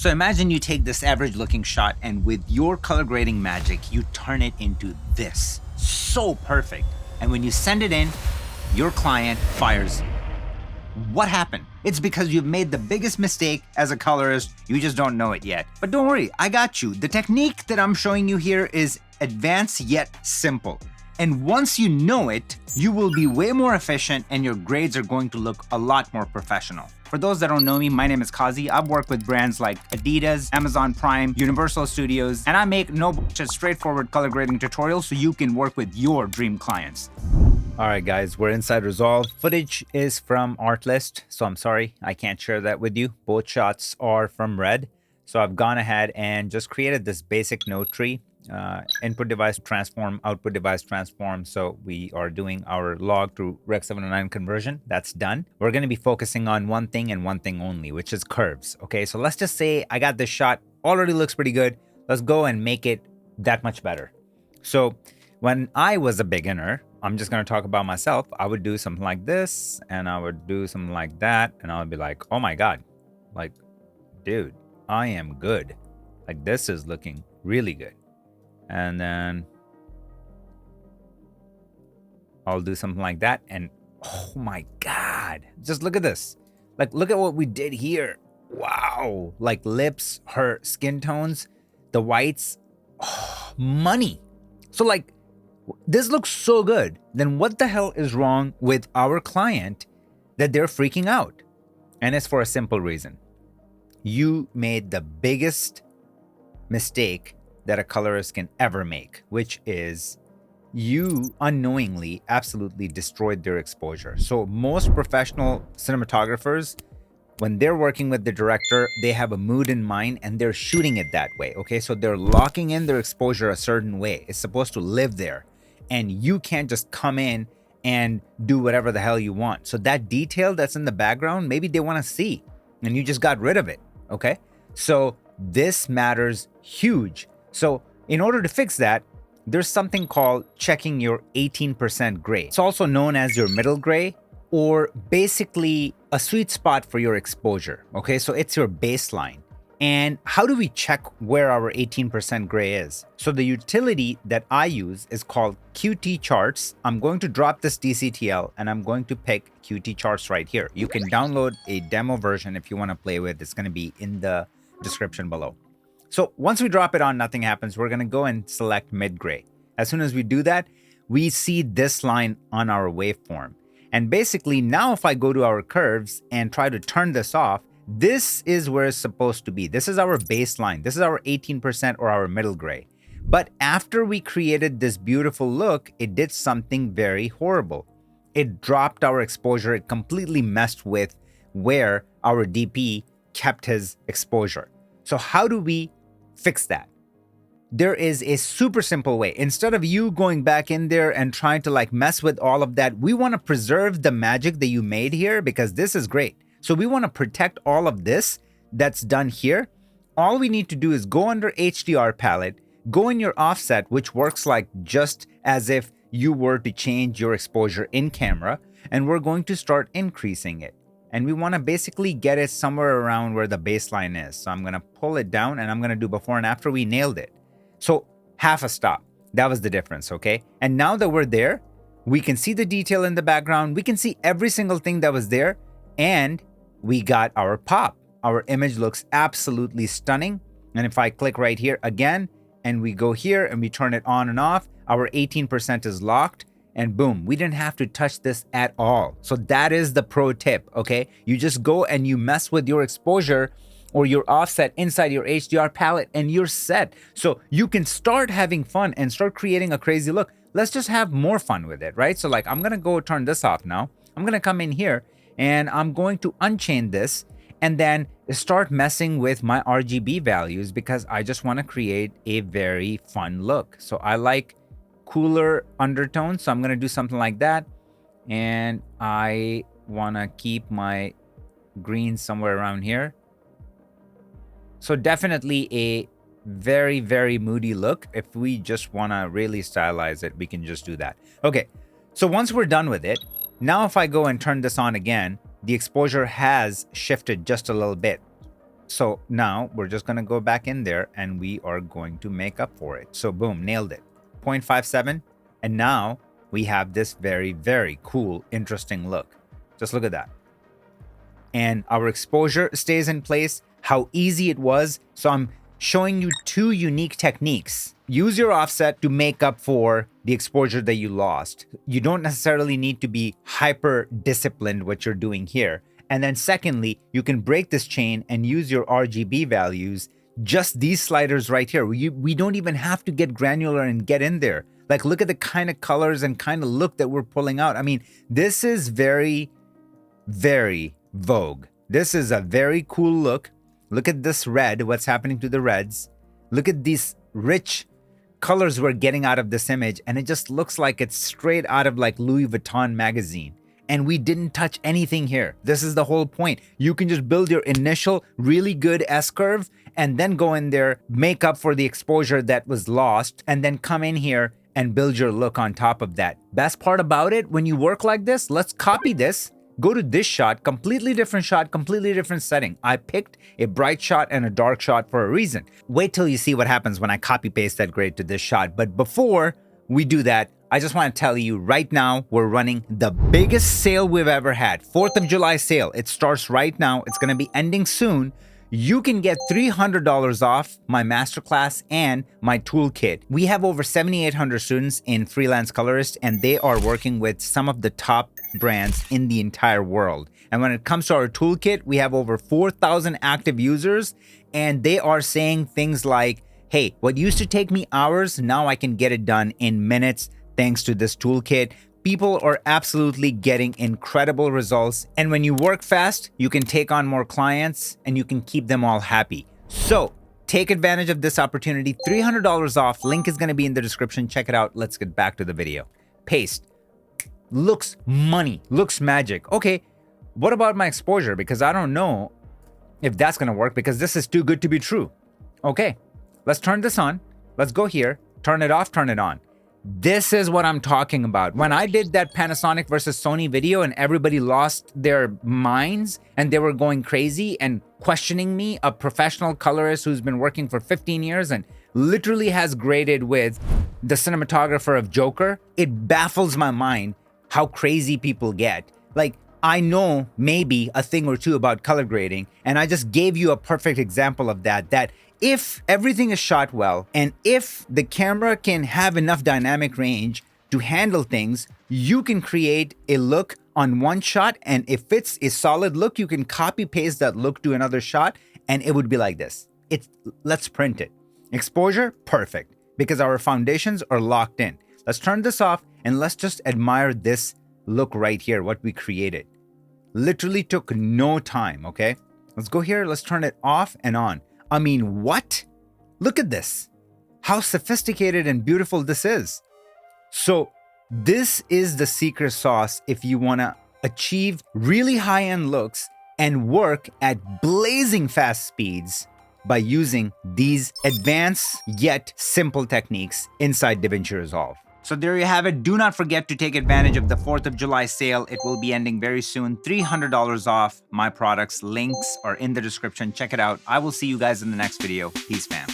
So imagine you take this average looking shot and with your color grading magic, you turn it into this. So perfect. And when you send it in, your client fires you. What happened? It's because you've made the biggest mistake as a colorist. You just don't know it yet. But don't worry, I got you. The technique that I'm showing you here is advanced yet simple. And once you know it, you will be way more efficient and your grades are going to look a lot more professional. For those that don't know me, my name is Qazi. I've worked with brands like ADIDAS, Amazon Prime, Universal Studios, and I make no bullshit straightforward color grading tutorials so you can work with your dream clients. All right, guys, we're inside Resolve. Footage is from Artlist, so I'm sorry I can't share that with you. Both shots are from Red. So I've gone ahead and just created this basic node tree. Input device transform, output device transform. So we are doing our log to Rec 709 conversion. That's done. We're going to be focusing on one thing and one thing only, which is curves. Okay, so let's just say I got this shot, already looks pretty good. Let's go and make it that much better. So when I was a beginner, I'm just going to talk about myself. I would do something like this and I would do something like that. And I would be like, oh my God, like, dude, I am good. Like this is looking really good. And then I'll do something like that. And oh my God, just look at this. Like, look at what we did here. Wow. Like lips, her skin tones, the whites, oh, money. So like, this looks so good. Then what the hell is wrong with our client that they're freaking out? And it's for a simple reason. You made the biggest mistake that a colorist can ever make, which is you unknowingly absolutely destroyed their exposure. So most professional cinematographers, when they're working with the director, they have a mood in mind and they're shooting it that way. Okay, so they're locking in their exposure a certain way. It's supposed to live there. And you can't just come in and do whatever the hell you want. So that detail that's in the background, maybe they want to see, and you just got rid of it. Okay, so this matters huge. So in order to fix that, there's something called checking your 18% gray. It's also known as your middle gray, or basically a sweet spot for your exposure. Okay, so it's your baseline. And how do we check where our 18% gray is? So the utility that I use is called QT charts. I'm going to drop this DCTL and I'm going to pick QT charts right here. You can download a demo version if you want to play with. It's going to be in the description below. So once we drop it on, nothing happens. We're going to go and select mid gray. As soon as we do that, we see this line on our waveform. And basically now if I go to our curves and try to turn this off, this is where it's supposed to be. This is our baseline. This is our 18% or our middle gray. But after we created this beautiful look, it did something very horrible. It dropped our exposure. It completely messed with where our DP kept his exposure. So how do we fix that? There is a super simple way. Instead of you going back in there and trying to like mess with all of that, we want to preserve the magic that you made here because this is great. So we want to protect all of this that's done here. All we need to do is go under HDR palette, go in your offset, which works like just as if you were to change your exposure in camera, and we're going to start increasing it. And we want to basically get it somewhere around where the baseline is. So I'm going to pull it down and I'm going to do before and after. We nailed it. So half a stop. That was the difference, okay? And now that we're there, we can see the detail in the background. We can see every single thing that was there. And we got our pop. Our image looks absolutely stunning. And if I click right here again, and we go here and we turn it on and off, our 18% is locked. And boom, we didn't have to touch this at all. So that is the pro tip, okay? You just go and you mess with your exposure or your offset inside your HDR palette and you're set. So you can start having fun and start creating a crazy look. Let's just have more fun with it, right? So like, I'm gonna go turn this off now. I'm gonna come in here and I'm going to unchain this and then start messing with my RGB values because I just wanna create a very fun look. So I like cooler undertones, so I'm gonna do something like that. And I wanna keep my green somewhere around here. So definitely a very, very moody look. If we just wanna really stylize it, we can just do that. Okay, so once we're done with it, now if I go and turn this on again, the exposure has shifted just a little bit. So now we're just going to go back in there and we are going to make up for it. So boom, nailed it. 0.57. And now we have this very, very cool, interesting look. Just look at that. And our exposure stays in place. How easy it was. So I'm showing you two unique techniques. Use your offset to make up for the exposure that you lost. You don't necessarily need to be hyper disciplined what you're doing here. And then secondly, you can break this chain and use your RGB values, just these sliders right here. We don't even have to get granular and get in there. Like, look at the kind of colors and kind of look that we're pulling out. I mean, this is very, very Vogue. This is a very cool look. Look at this red, what's happening to the reds. Look at these rich colors we're getting out of this image. And it just looks like it's straight out of like Louis Vuitton magazine. And we didn't touch anything here. This is the whole point. You can just build your initial really good S-curve and then go in there, make up for the exposure that was lost, and then come in here and build your look on top of that. Best part about it, when you work like this, let's copy this. Go to this shot, completely different setting. I picked a bright shot and a dark shot for a reason. Wait till you see what happens when I copy paste that grade to this shot. But before we do that, I just want to tell you right now, we're running the biggest sale we've ever had. 4th of July sale. It starts right now. It's going to be ending soon. You can get $300 off my masterclass and my toolkit. We have over 7,800 students in freelance colorist, and they are working with some of the top brands in the entire world. And when it comes to our toolkit, we have over 4,000 active users, and they are saying things like, hey, what used to take me hours, now I can get it done in minutes thanks to this toolkit. People are absolutely getting incredible results. And when you work fast, you can take on more clients and you can keep them all happy. So take advantage of this opportunity. $300 off. Link is going to be in the description. Check it out. Let's get back to the video. Paste. Looks money. Looks magic. Okay, what about my exposure? Because I don't know if that's going to work because this is too good to be true. Okay, let's turn this on. Let's go here. Turn it off. Turn it on. This is what I'm talking about. When I did that Panasonic versus Sony video and everybody lost their minds and they were going crazy and questioning me, a professional colorist who's been working for 15 years and literally has graded with the cinematographer of Joker, it baffles my mind how crazy people get. Like, I know maybe a thing or two about color grading, and I just gave you a perfect example of that if everything is shot well, and if the camera can have enough dynamic range to handle things, you can create a look on one shot, and if it's a solid look, you can copy paste that look to another shot, and it would be like this. Let's print it. Exposure, perfect, because our foundations are locked in. Let's turn this off, and let's just admire this look right here, what we created. Literally took no time, okay? Let's go here, let's turn it off and on. I mean, what? Look at this. How sophisticated and beautiful this is. So this is the secret sauce if you want to achieve really high-end looks and work at blazing fast speeds by using these advanced yet simple techniques inside DaVinci Resolve. So there you have it. Do not forget to take advantage of the 4th of July sale. It will be ending very soon. $300 off my products. Links are in the description. Check it out. I will see you guys in the next video. Peace, fam.